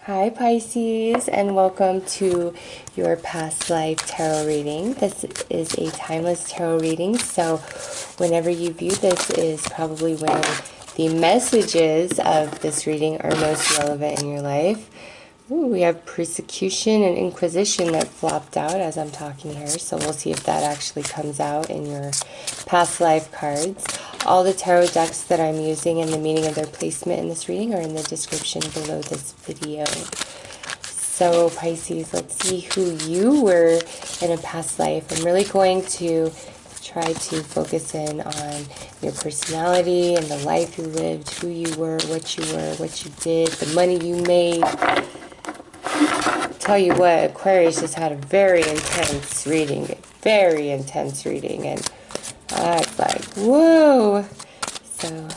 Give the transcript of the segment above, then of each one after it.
Hi Pisces, and welcome to your past life tarot reading. This is a timeless tarot reading, so whenever you view this is probably when the messages of this reading are most relevant in your life. Ooh, we have persecution and inquisition that flopped out as I'm talking here, so we'll see if that actually comes out in your past life cards. All the tarot decks that I'm using and the meaning of their placement in this reading are in the description below this video. So Pisces, let's see who you were in a past life. I'm really going to try to focus in on your personality and the life you lived, who you were, what you did, the money you made. Tell you what, Aquarius just had a very intense reading, and I was like, whoa. So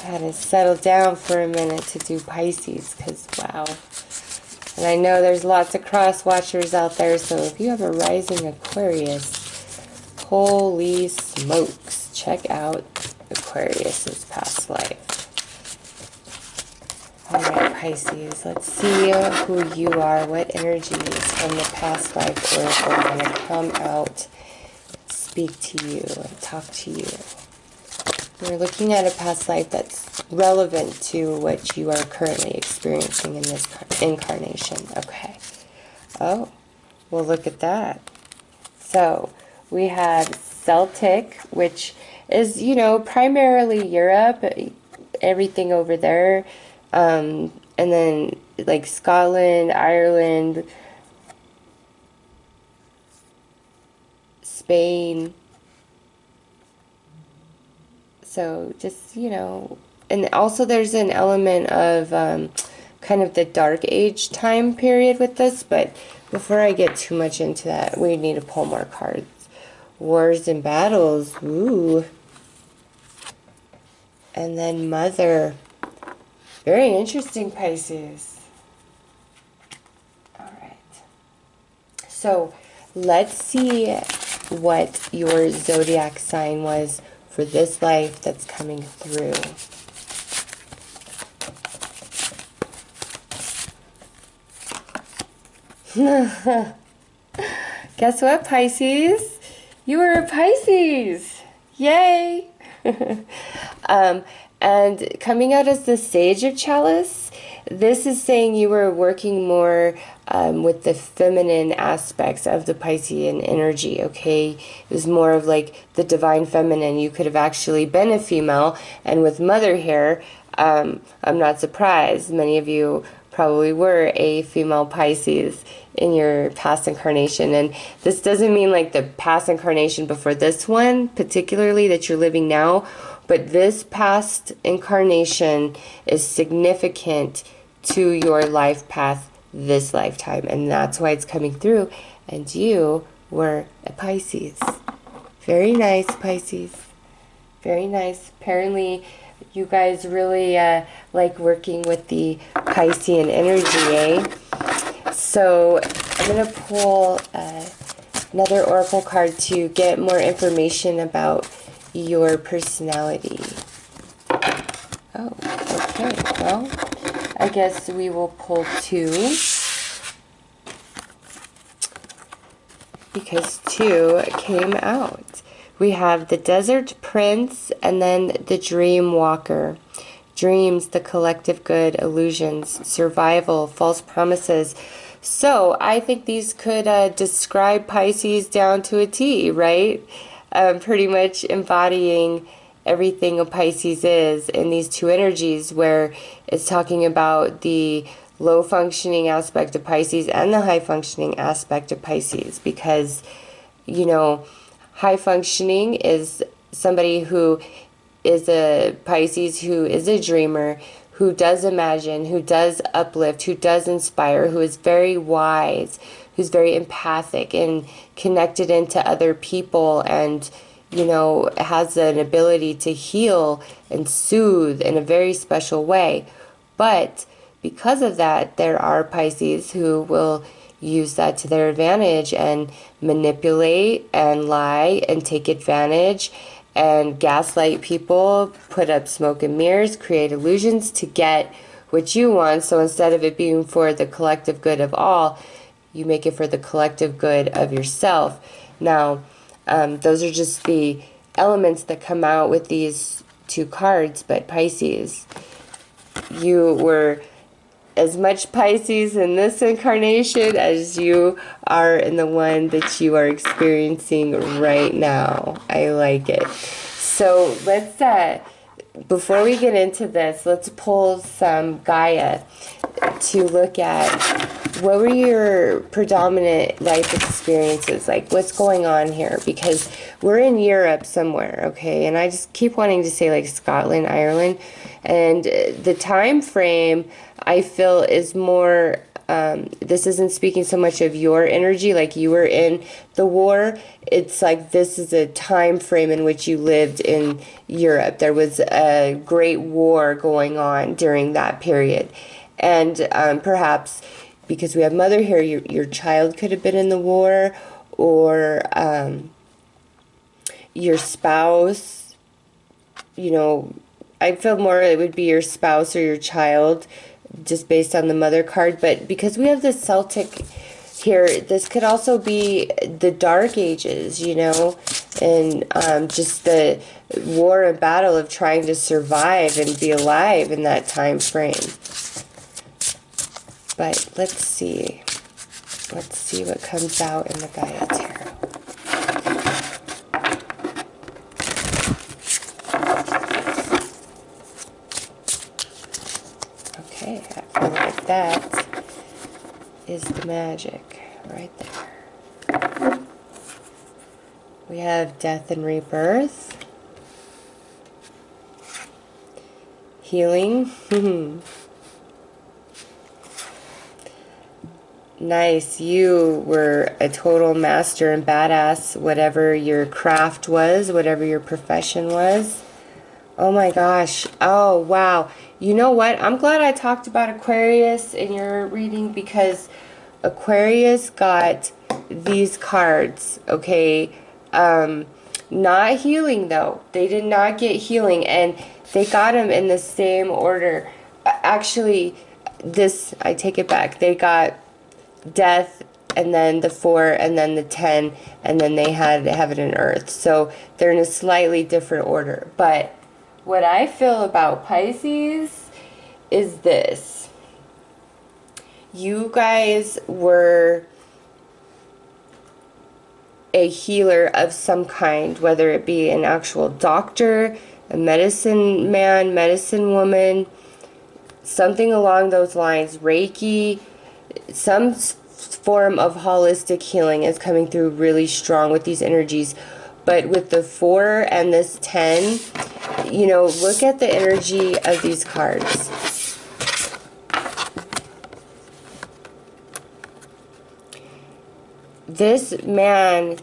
I had to settle down for a minute to do Pisces, because wow. And I know there's lots of cross watchers out there, so if you have a rising Aquarius, holy smokes, check out Aquarius's past life. Alright, Pisces, let's see who you are, what energies from the past life oracle are going to come out, speak to you, and talk to you. We're looking at a past life that's relevant to what you are currently experiencing in this incarnation. Okay. Oh, well, look at that. So, we have Celtic, which is, you know, primarily Europe, everything over there. And then, like, Scotland, Ireland, Spain. So just, you know, and also there's an element of kind of the dark age time period with this, but before I get too much into that, we need to pull more cards. Wars and battles, ooh. And then Mother. Very interesting, Pisces. All right. So let's see what your zodiac sign was for this life that's coming through. Guess what, Pisces? You were a Pisces. Yay! And coming out as the Sage of Chalice, this is saying you were working more with the feminine aspects of the Piscean energy, okay? It was more of like the divine feminine. You could have actually been a female, and with Mother here, I'm not surprised. Many of you probably were a female Pisces in your past incarnation, and this doesn't mean like the past incarnation before this one, particularly that you're living now, but this past incarnation is significant to your life path this lifetime, and that's why it's coming through, and you were a Pisces. Very nice, Pisces. Very nice. Apparently, you guys really like working with the Piscean energy, eh? So, I'm going to pull another oracle card to get more information about your personality. Oh, okay. Well, I guess we will pull two, because two came out. We have the Desert Prince and then the Dream Walker. Dreams, the collective good, illusions, survival, false promises. So I think these could describe Pisces down to a T, right? Pretty much embodying everything a Pisces is in these two energies, where it's talking about the low functioning aspect of Pisces and the high functioning aspect of Pisces, because, you know, high functioning is somebody who is a Pisces, who is a dreamer, who does imagine, who does uplift, who does inspire, who is very wise, who's very empathic and connected into other people, and, you know, has an ability to heal and soothe in a very special way. But because of that, there are Pisces who will use that to their advantage and manipulate and lie and take advantage and gaslight people, put up smoke and mirrors, create illusions to get what you want. So instead of it being for the collective good of all, you make it for the collective good of yourself. Now, those are just the elements that come out with these two cards. But Pisces, you were as much Pisces in this incarnation as you are in the one that you are experiencing right now. I like it. So let's, before we get into this, let's pull some Gaia to look at what were your predominant life experiences, like what's going on here, because we're in Europe somewhere, okay, and I just keep wanting to say like Scotland, Ireland, and the time frame I feel is more, this isn't speaking so much of your energy, like you were in the war. It's like this is a time frame in which you lived in Europe. There was a great war going on during that period. And perhaps because we have mother here, your child could have been in the war, or your spouse, you know, I feel more it would be your spouse or your child, just based on the mother card. But because we have the Celtic here, this could also be the Dark Ages, you know, and just the war and battle of trying to survive and be alive in that time frame. But let's see what comes out in the Gaia Tarot. Okay, I feel like that is the magic right there. We have death and rebirth, healing. Nice. You were a total master and badass, whatever your craft was, whatever your profession was. Oh my gosh. Oh, wow. You know what? I'm glad I talked about Aquarius in your reading, because Aquarius got these cards, okay? Not healing, though. They did not get healing, and they got them in the same order. Actually, this, I take it back. They got death, and then the 4, and then the 10, and then they had heaven and earth. So they're in a slightly different order. But what I feel about Pisces is this. You guys were a healer of some kind, whether it be an actual doctor, a medicine man, medicine woman, something along those lines, Reiki, some form of holistic healing is coming through really strong with these energies. But with the 4 and this 10, you know, look at the energy of these cards. This man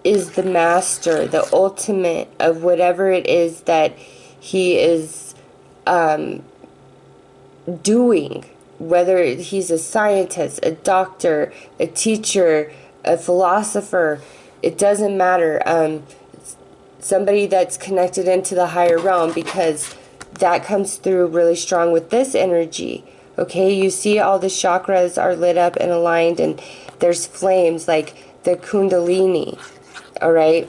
is the master, the ultimate of whatever it is that he is doing. Whether he's a scientist, a doctor, a teacher, a philosopher, it doesn't matter. Somebody that's connected into the higher realm, because that comes through really strong with this energy. Okay, you see all the chakras are lit up and aligned, and there's flames like the Kundalini. All right,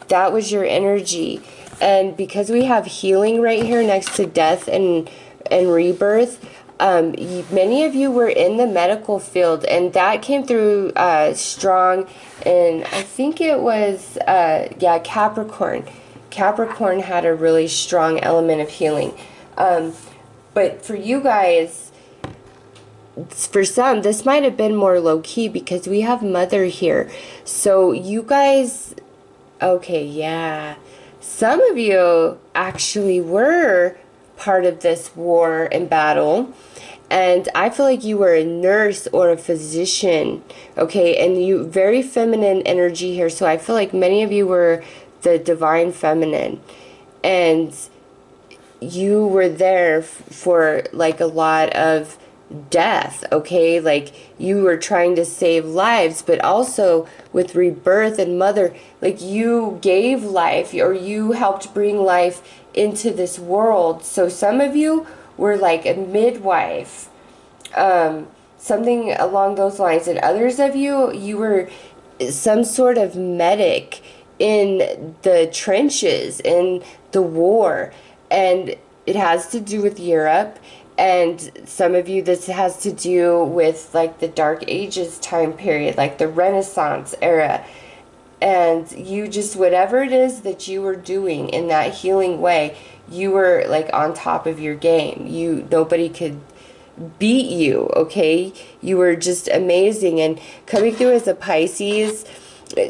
that was your energy. And because we have healing right here next to death and rebirth, many of you were in the medical field, and that came through strong. And I think it was, Capricorn. Capricorn had a really strong element of healing. But for you guys, for some, this might have been more low-key because we have Mother here. So you guys, okay, yeah. Some of you actually were part of this war and battle. And I feel like you were a nurse or a physician, okay? And you, very feminine energy here. So I feel like many of you were the divine feminine. And you were there for like a lot of death, okay? Like you were trying to save lives, but also with rebirth and mother, like you gave life, or you helped bring life into this world. So some of you were like a midwife, something along those lines. And others of you, you were some sort of medic in the trenches, in the war. And it has to do with Europe. And some of you, this has to do with like the Dark Ages time period, like the Renaissance era. And you just, whatever it is that you were doing in that healing way, you were like on top of your game. Nobody could beat you, okay? You were just amazing. And coming through as a Pisces,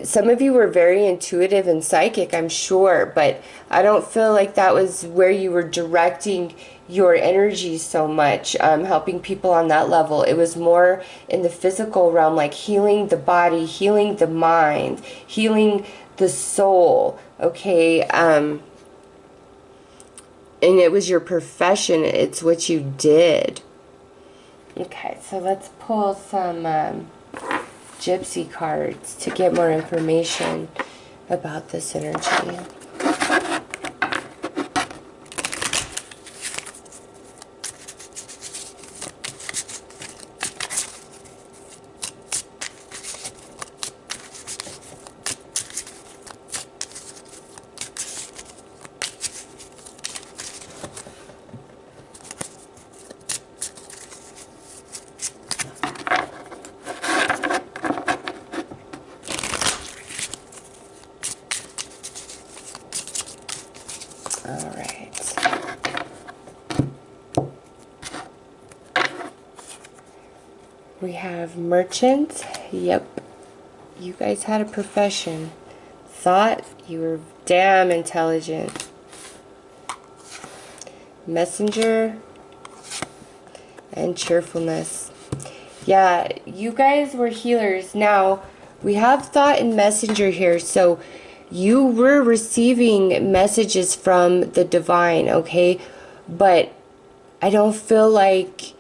some of you were very intuitive and psychic, I'm sure, but I don't feel like that was where you were directing your energy so much, helping people on that level. It was more in the physical realm, like healing the body, healing the mind, healing the soul, okay? And it was your profession. It's what you did. Okay, so let's pull some Gypsy cards to get more information about this energy. We have merchant. Yep. You guys had a profession. Thought you were damn intelligent. Messenger. And cheerfulness. Yeah, you guys were healers. Now, we have thought and messenger here. So, you were receiving messages from the divine, okay? But I don't feel like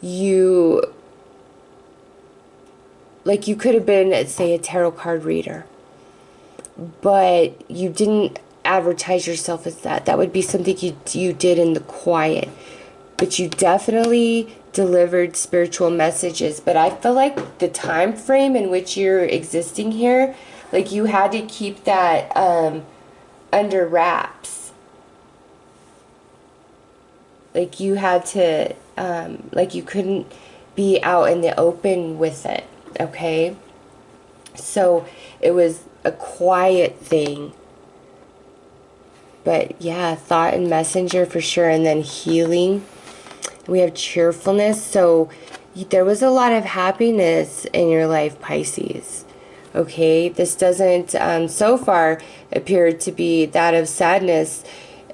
you could have been, say, a tarot card reader, but you didn't advertise yourself as that. That would be something you did in the quiet, but you definitely delivered spiritual messages. But I feel like the time frame in which you're existing here, like you had to keep that under wraps. Like you had to, like you couldn't be out in the open with it. Okay, so it was a quiet thing, but yeah, thought and messenger for sure. And then healing, we have cheerfulness. So there was a lot of happiness in your life, Pisces. Okay, this doesn't so far appear to be that of sadness.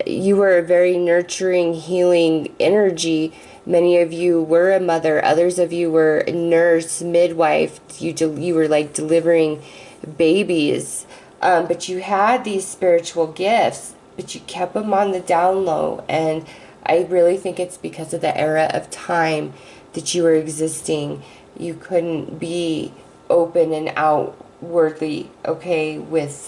You were a very nurturing, healing energy. Many of you were a mother. Others of you were a nurse, midwife. You were like delivering babies. But you had these spiritual gifts, but you kept them on the down low. And I really think it's because of the era of time that you were existing. You couldn't be open and outwardly, okay, with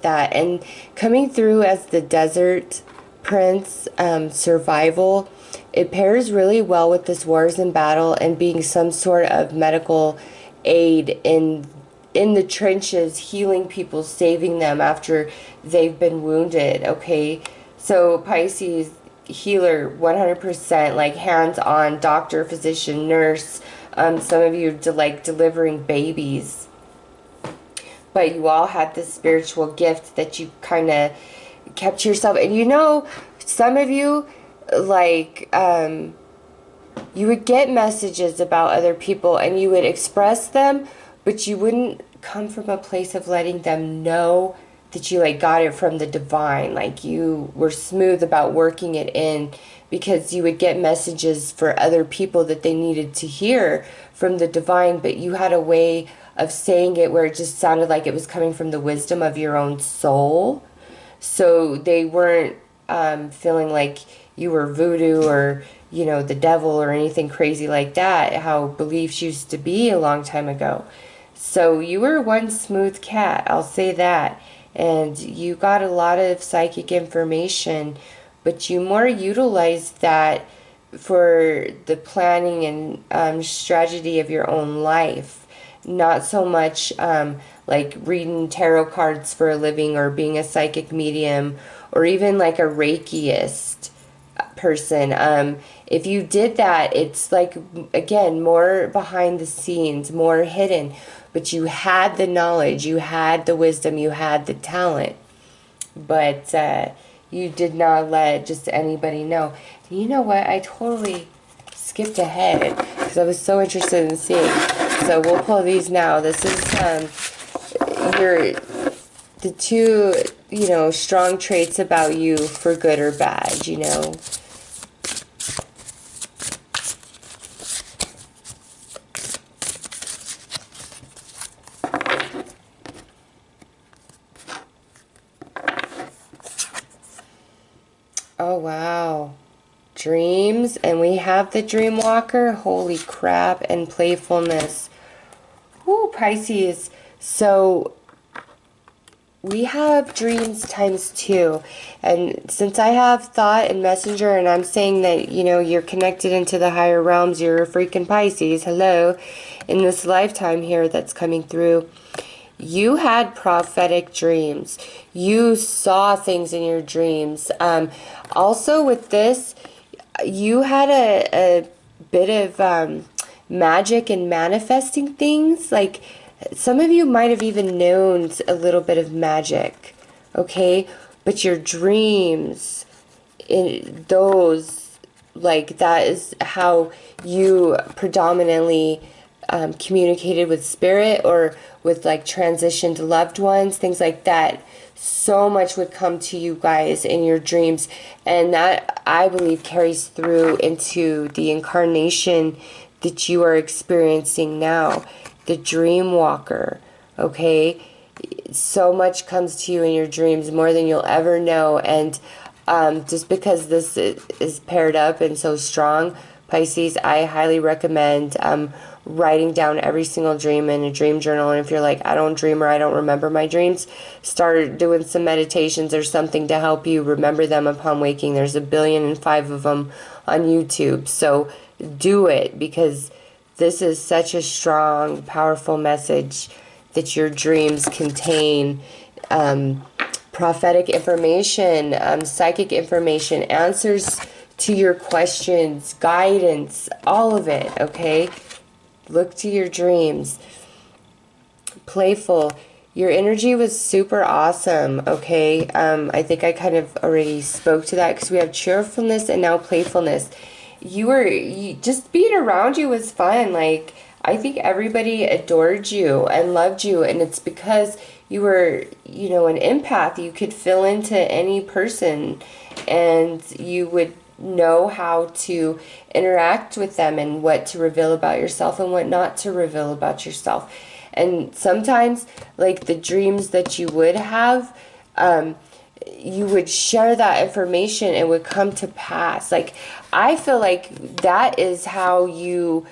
that. And coming through as the desert Prince, survival, it pairs really well with this wars and battle and being some sort of medical aid in the trenches, healing people, saving them after they've been wounded. Okay, so Pisces, healer 100%, like hands-on, doctor, physician, nurse. Some of you like delivering babies, but you all had this spiritual gift that you kind of kept to yourself. And you know, some of you, like, you would get messages about other people and you would express them, but you wouldn't come from a place of letting them know that you like got it from the divine. Like you were smooth about working it in, because you would get messages for other people that they needed to hear from the divine, but you had a way of saying it where it just sounded like it was coming from the wisdom of your own soul. So they weren't feeling like you were voodoo or, you know, the devil or anything crazy like that, how beliefs used to be a long time ago. So you were one smooth cat, I'll say that. And you got a lot of psychic information, but you more utilized that for the planning and strategy of your own life, not so much like reading tarot cards for a living or being a psychic medium or even like a Reikiist person. If you did that, it's like, again, more behind the scenes, more hidden, but you had the knowledge, you had the wisdom, you had the talent, but you did not let just anybody know. You know what? I totally skipped ahead because I was so interested in seeing. So we'll pull these now. This is the two, you know, strong traits about you for good or bad, you know. Oh, wow. Dreams, and we have the Dream Walker. Holy crap. And playfulness. Ooh, Pisces. So we have dreams ×2. And since I have thought and messenger, and I'm saying that, you know, you're connected into the higher realms, you're a freaking Pisces. Hello. In this lifetime here that's coming through, you had prophetic dreams. You saw things in your dreams. Also with this, you had a bit of magic and manifesting things. Like, some of you might have even known a little bit of magic, okay? But your dreams, in those, like, that is how you predominantly communicated with spirit or with like transitioned loved ones, things like that. So much would come to you guys in your dreams, and that, I believe, carries through into the incarnation that you are experiencing now, the Dream Walker, okay? So much comes to you in your dreams, more than you'll ever know, and just because this is paired up and so strong, Pisces, I highly recommend writing down every single dream in a dream journal. And if you're like, I don't dream or I don't remember my dreams, start doing some meditations or something to help you remember them upon waking. There's 1,000,000,005 of them on YouTube. So do it, because this is such a strong, powerful message that your dreams contain prophetic information, psychic information, answers to your questions, guidance, all of it, okay? Look to your dreams. Playful. Your energy was super awesome, okay? I think I kind of already spoke to that because we have cheerfulness and now playfulness. Just being around you was fun. Like, I think everybody adored you and loved you, and it's because you were, you know, an empath. You could fill into any person, and you would know how to interact with them and what to reveal about yourself and what not to reveal about yourself. And sometimes, like, the dreams that you would have, you would share that information and would come to pass. Like, I feel like that is how you,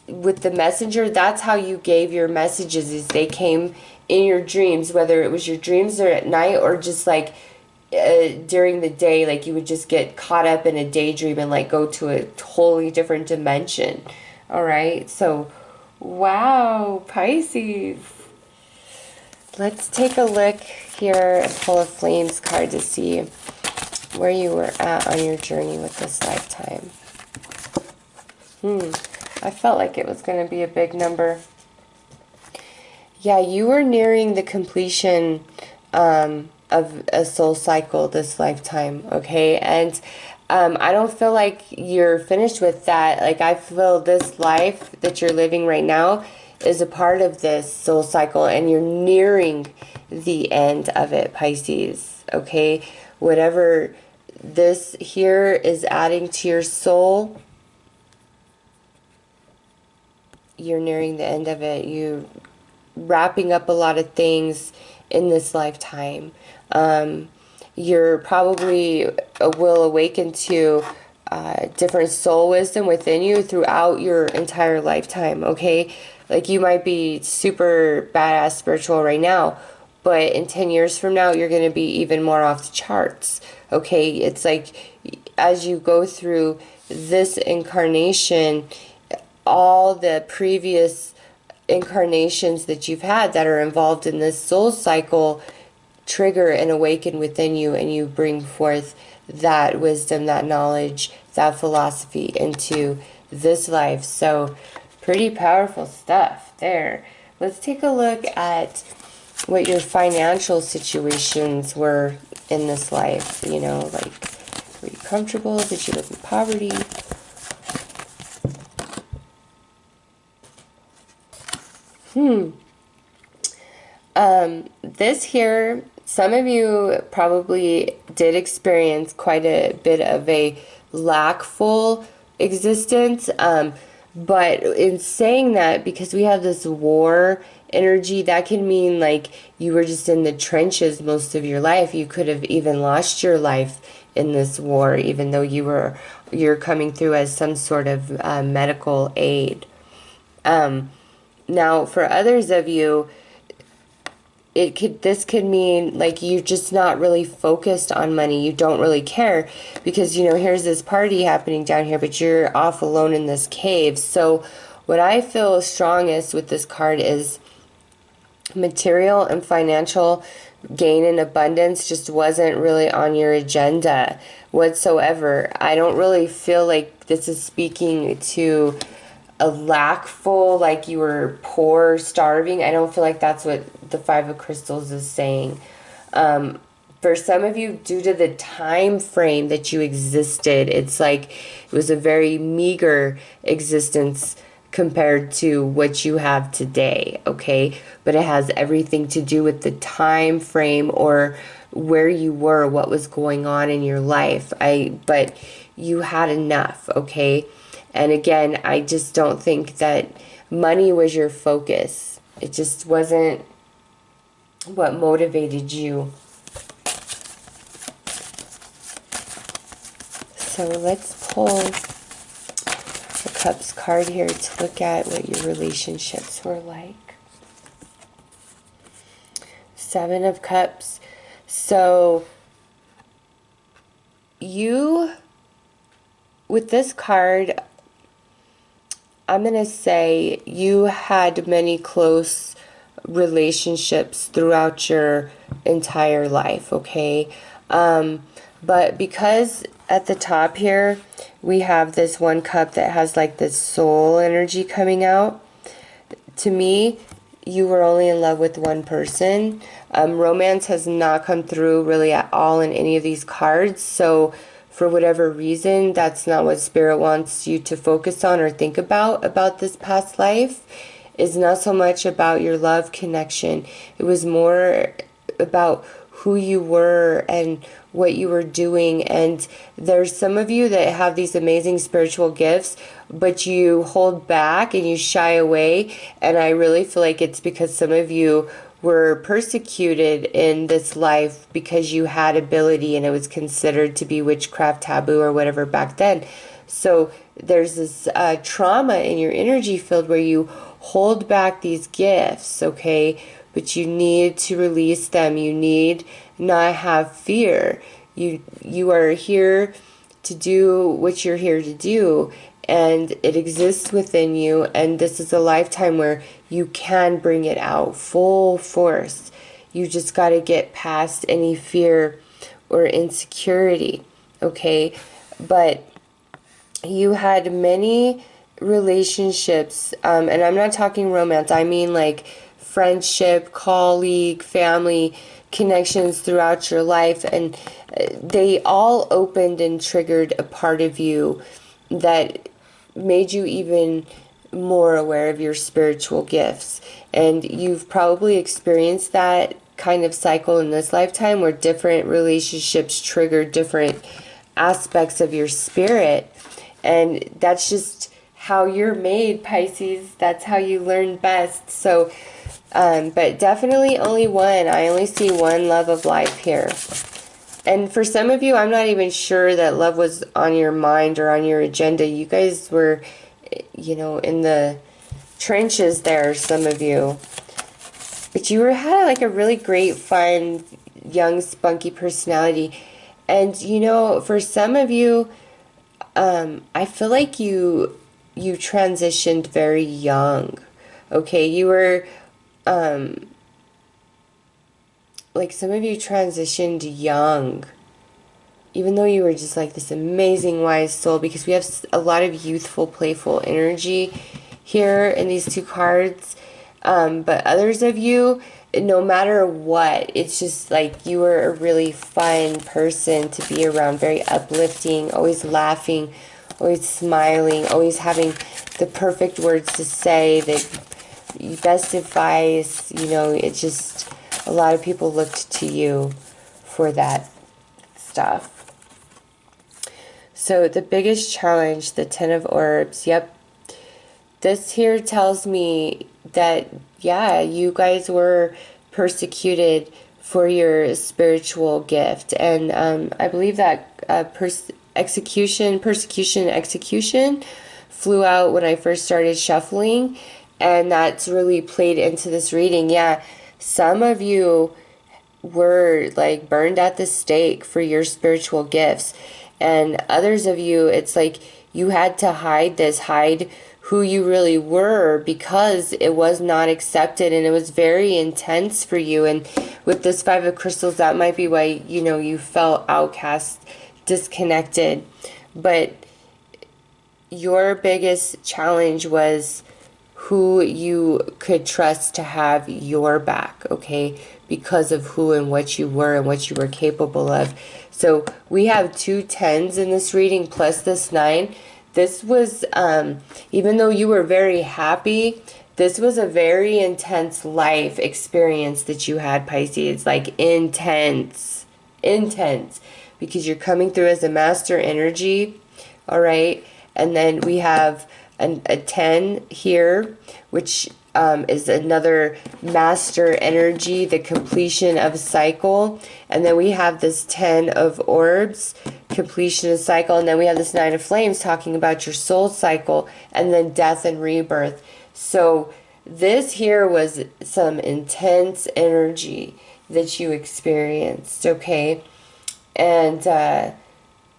with the messenger, that's how you gave your messages, is they came in your dreams, whether it was your dreams or at night or just like during the day. Like, you would just get caught up in a daydream and like go to a totally different dimension. All right, so wow, Pisces. Let's take a look here, pull a Flames card to see where you were at on your journey with this lifetime. I felt like it was going to be a big number. Yeah, you were nearing the completion of a soul cycle this lifetime, okay? And I don't feel like you're finished with that. Like, I feel this life that you're living right now is a part of this soul cycle, and you're nearing the end of it, Pisces, okay? Whatever this here is adding to your soul, you're nearing the end of it. You're wrapping up a lot of things in this lifetime. You're probably will awaken to different soul wisdom within you throughout your entire lifetime, okay? Like, you might be super badass spiritual right now, but in 10 years from now, you're going to be even more off the charts. Okay, it's like as you go through this incarnation, all the previous incarnations that you've had that are involved in this soul cycle trigger and awaken within you, and you bring forth that wisdom, that knowledge, that philosophy into this life. So pretty powerful stuff there. Let's take a look at what your financial situations were in this life. You know, like, were you comfortable? Did you live in poverty? This here, some of you probably did experience quite a bit of a lackful existence. But in saying that, because we have this war energy, that can mean like you were just in the trenches most of your life. You could have even lost your life in this war, even though you're coming through as some sort of medical aid. Now, for others of you, this could mean like you're just not really focused on money. You don't really care because, you know, here's this party happening down here, but you're off alone in this cave. So what I feel strongest with this card is material and financial gain and abundance just wasn't really on your agenda whatsoever. I don't really feel like this is speaking to a lackful, like you were poor, starving. I don't feel like that's what the Five of Crystals is saying. For some of you, due to the time frame that you existed, it's like it was a very meager existence compared to what you have today, okay? But it has everything to do with the time frame or where you were, what was going on in your life. But you had enough, okay? And again, I just don't think that money was your focus. It just wasn't what motivated you. So let's pull the Cups card here to look at what your relationships were like. Seven of Cups. So you, with this card, I'm going to say you had many close relationships throughout your entire life, okay? But because at the top here, we have this one cup that has like this soul energy coming out. To me, you were only in love with one person. Romance has not come through really at all in any of these cards. So for whatever reason, that's not what Spirit wants you to focus on or think about this past life. Is not so much about your love connection. It was more about who you were and what you were doing. And there's some of you that have these amazing spiritual gifts, but you hold back and you shy away. And I really feel like it's because some of you were persecuted in this life because you had ability and it was considered to be witchcraft, taboo, or whatever back then. So there's this trauma in your energy field where you hold back these gifts, okay? But you need to release them. You need not have fear. You are here to do what you're here to do, and it exists within you, and this is a lifetime where you can bring it out full force. You just got to get past any fear or insecurity, okay? But you had many relationships, and I'm not talking romance, I mean like friendship, colleague, family connections throughout your life, and they all opened and triggered a part of you that made you even more aware of your spiritual gifts. And you've probably experienced that kind of cycle in this lifetime where different relationships trigger different aspects of your spirit. And that's just how you're made, Pisces. That's how you learn best. So, but definitely only one. I only see one love of life here. And for some of you, I'm not even sure that love was on your mind or on your agenda. You guys were, you know, in the trenches there, some of you. But you had like a really great, fun, young, spunky personality. And, you know, for some of you, I feel like you transitioned very young. Okay, you were, like some of you transitioned young. Even though you were just like this amazing wise soul, because we have a lot of youthful, playful energy here in these two cards. But others of you, no matter what, it's just like you were a really fun person to be around, very uplifting, always laughing, always smiling, always having the perfect words to say, the best advice. You know, it's just a lot of people looked to you for that stuff. So the biggest challenge, the Ten of Orbs, yep. This here tells me that, yeah, you guys were persecuted for your spiritual gift. And I believe that persecution flew out when I first started shuffling. And that's really played into this reading. Yeah, some of you were like burned at the stake for your spiritual gifts. And others of you, it's like you had to hide who you really were, because it was not accepted and it was very intense for you. And with this Five of Crystals, that might be why, you know, you felt outcast, disconnected. But your biggest challenge was who you could trust to have your back, okay? Because of who and what you were and what you were capable of. So we have 2 10s in this reading plus this 9. This was, even though you were very happy, this was a very intense life experience that you had, Pisces. Like intense, because you're coming through as a master energy, all right? And then we have a 10 here, which is another master energy, the completion of a cycle. And then we have this 10 of Orbs, completion of cycle. And then we have this 9 of Flames talking about your soul cycle, and then death and rebirth. So this here was some intense energy that you experienced, okay? And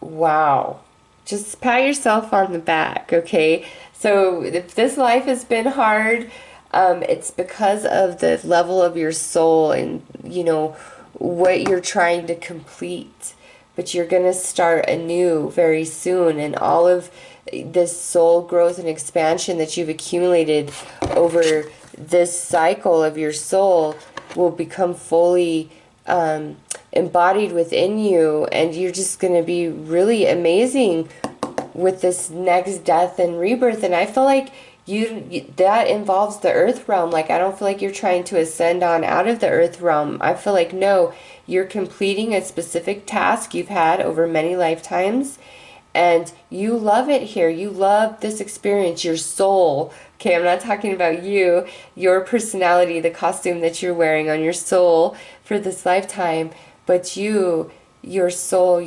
wow, just pat yourself on the back, okay? So if this life has been hard, it's because of the level of your soul and, you know, what you're trying to complete. But you're going to start anew very soon, and all of this soul growth and expansion that you've accumulated over this cycle of your soul will become fully embodied within you, and you're just going to be really amazing with this next death and rebirth. And I feel like that involves the earth realm. Like, I don't feel like you're trying to ascend on out of the earth realm. I feel like, no, you're completing a specific task you've had over many lifetimes, and you love it here. You love this experience, your soul. Okay, I'm not talking about you, your personality, the costume that you're wearing on your soul for this lifetime, but your soul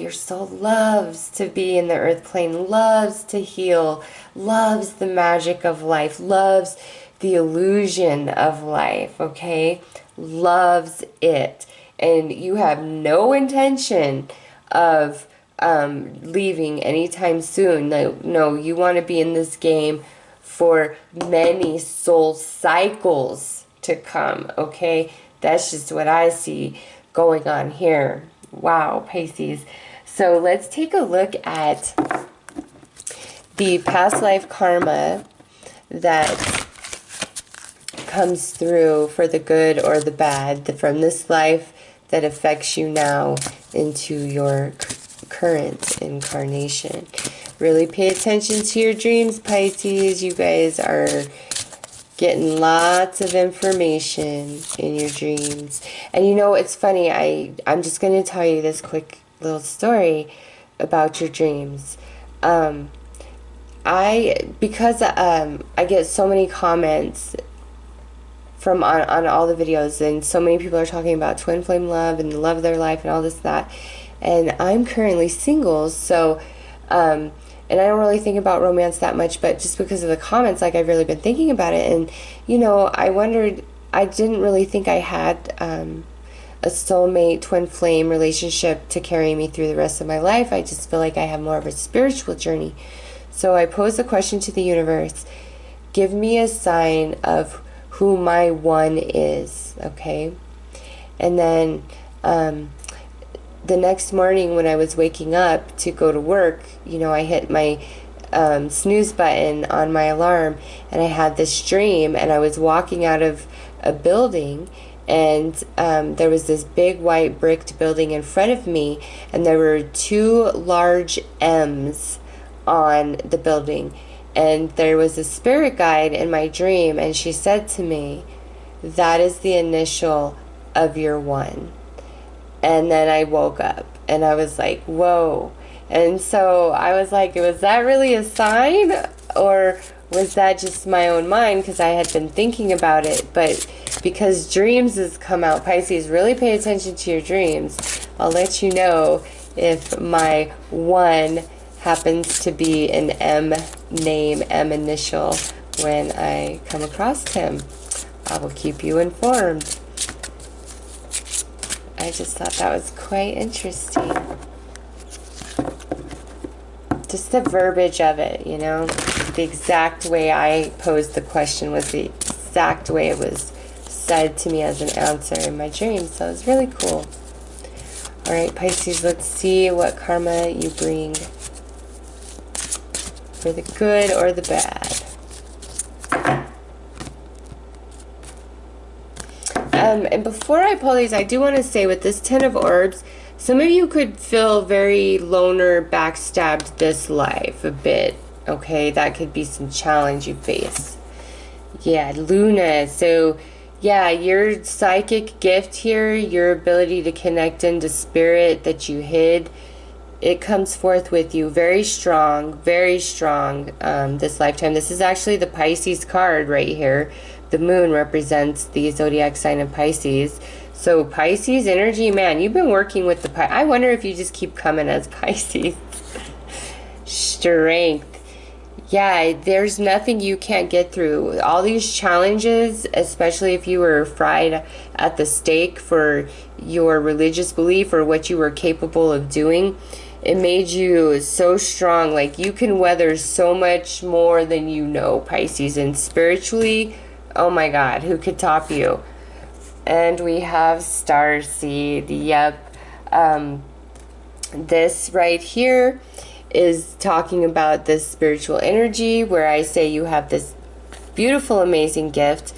loves to be in the earth plane, loves to heal, loves the magic of life, loves the illusion of life, okay? Loves it. And you have no intention of leaving anytime soon. No, you want to be in this game for many soul cycles to come, okay? That's just what I see going on here. Wow, Pisces. So let's take a look at the past life karma that comes through for the good or the bad from this life that affects you now into your current incarnation. Really pay attention to your dreams, Pisces. You guys are getting lots of information in your dreams. And you know, it's funny, I'm just going to tell you this quick little story about your dreams. Because I get so many comments from on all the videos, and so many people are talking about twin flame love and the love of their life and all this, that. And I'm currently single, so and I don't really think about romance that much, but just because of the comments, like, I've really been thinking about it. And, you know, I wondered, I didn't really think I had a soulmate twin flame relationship to carry me through the rest of my life. I just feel like I have more of a spiritual journey. So I posed the question to the universe, give me a sign of who my one is, okay? And then the next morning when I was waking up to go to work, you know, I hit my snooze button on my alarm, and I had this dream, and I was walking out of a building, and there was this big white bricked building in front of me, and there were two large M's on the building, and there was a spirit guide in my dream, and she said to me, that is the initial of your one. And then I woke up and I was like, whoa. And so I was like, was that really a sign, or was that just my own mind, because I had been thinking about it? But because dreams has come out, Pisces, really pay attention to your dreams. I'll let you know if my one happens to be an M name, M initial, when I come across him. I will keep you informed. I just thought that was quite interesting. Just the verbiage of it, you know. The exact way I posed the question was the exact way it was said to me as an answer in my dream. So it was really cool. Alright, Pisces, let's see what karma you bring. For the good or the bad. And before I pull these, I do want to say with this Ten of Orbs, some of you could feel very loner, backstabbed this life a bit. Okay, that could be some challenge you face. Yeah, Luna. So, yeah, your psychic gift here, your ability to connect into spirit that you hid, it comes forth with you very strong this lifetime. This is actually the Pisces card right here. The moon represents the zodiac sign of Pisces. So Pisces energy, man, you've been working with the I wonder if you just keep coming as Pisces. Strength. Yeah, there's nothing you can't get through. All these challenges, especially if you were fried at the stake for your religious belief or what you were capable of doing, it made you so strong. Like, you can weather so much more than you know, Pisces. And spiritually, oh my God, who could top you? And we have Starseed. Yep. This right here is talking about this spiritual energy, where I say you have this beautiful, amazing gift.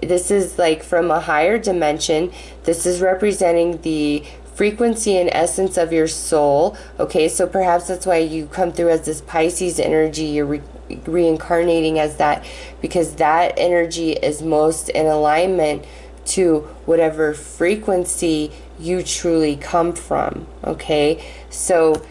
This is like from a higher dimension. This is representing the frequency and essence of your soul. Okay, so perhaps that's why you come through as this Pisces energy. You're reincarnating as that, because that energy is most in alignment to whatever frequency you truly come from. Okay, so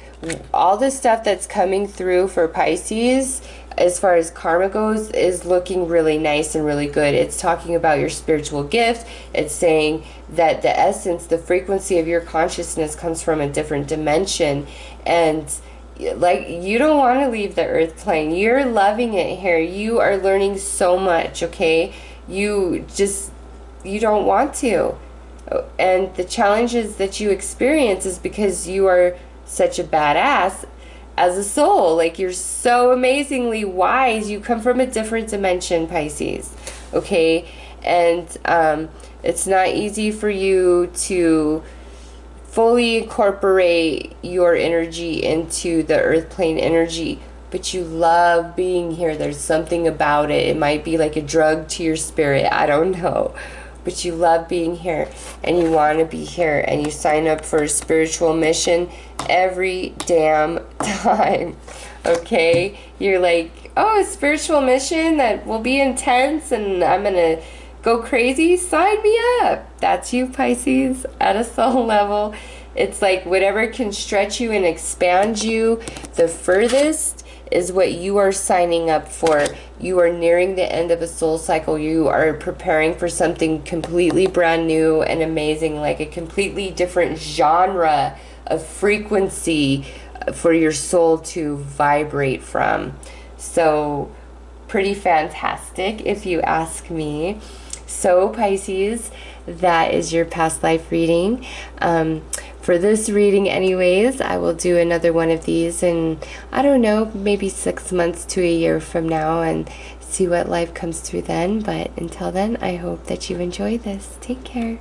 all the stuff that's coming through for Pisces as far as karma goes is looking really nice and really good. It's talking about your spiritual gift. It's saying that the essence, the frequency of your consciousness comes from a different dimension, and like, you don't want to leave the earth plane. You're loving it here. You are learning so much, okay? You don't want to. And the challenges that you experience is because you are such a badass as a soul. Like, you're so amazingly wise. You come from a different dimension, Pisces, okay? And it's not easy for you to fully incorporate your energy into the earth plane energy, but you love being here. There's something about it. It might be like a drug to your spirit, I don't know, but you love being here and you want to be here, and you sign up for a spiritual mission every damn time. Okay, you're like, oh, a spiritual mission that will be intense and I'm gonna go crazy? Sign me up. That's you, Pisces, at a soul level. It's like whatever can stretch you and expand you the furthest is what you are signing up for. You are nearing the end of a soul cycle. You are preparing for something completely brand new and amazing, like a completely different genre of frequency for your soul to vibrate from. So pretty fantastic, if you ask me. So Pisces, that is your past life reading. For this reading anyways, I will do another one of these in, I don't know, maybe 6 months to a year from now, and see what life comes through then. But until then, I hope that you enjoy this. Take care.